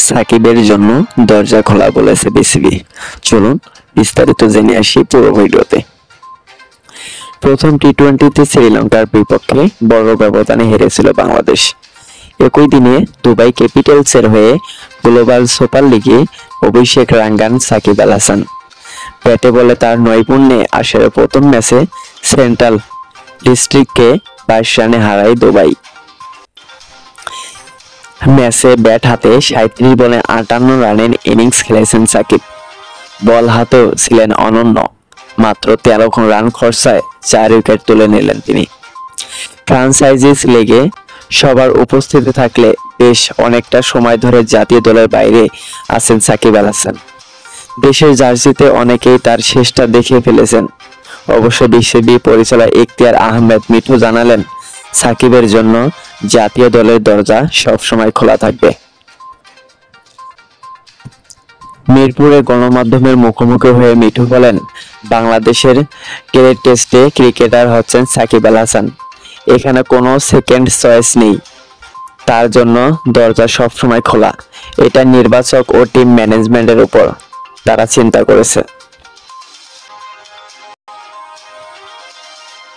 সাকিবের জন্য দরজা খোলা বলেছে বিসিবি। চলুন বিস্তারিত জেনে আসি পুরো ভিডিওতে। প্রথম টি-20তে শ্রীলঙ্কার বিপক্ষে বড় ব্যবধানে হেরেছিল বাংলাদেশ। একই দিনে দুবাই ক্যাপিটালসের হয়ে গ্লোবাল সুপার লিগে অভিষেক রাঙ্গান সাকিব আল হাসান। ব্যাটে বলে তার নৈপুণ্যে আসরের প্রথম ম্যাচে সেন্ট্রাল ডিস্ট্রিক্টকে 22 রানে হারায় দুবাই। ম্যাচে ব্যাট হাতে 37 বলে 58 রানের ইনিংস খেলেছেন সাকিব। বল হাতেও ছিলেন অনন্য। মাত্র 13 রান খরচায় 4 উইকেট তুলে নিলেন তিনি। ফ্রাঞ্চাইজিস লিগে সবার উপস্থিতি থাকলে বেশ অনেকটা সময় ধরে জাতীয় দলের বাইরে আছেন সাকিব আল হাসান। দেশের জার্সিতে অনেকেই তার শেষটা দেখে ফেলেছেন। অবশ্য বিসিবি পরিচালক ইখতিয়ার আহমেদ মিঠু জানালেন, সাকিবের জন্য জাতীয় দলের দরজা সবসময় খোলা থাকবে। মিরপুরে গণমাধ্যমের মুখোমুখি হয়ে মিঠু বলেন, বাংলাদেশের ক্রিকেট টেস্টে ক্রিকেটার হচ্ছেন সাকিব আল হাসান। এখানে কোনো সেকেন্ড চয়েস নেই। তার জন্য দরজা সবসময় খোলা। এটা নির্বাচক ও টিম ম্যানেজমেন্টের উপর তারা চিন্তা করেছে।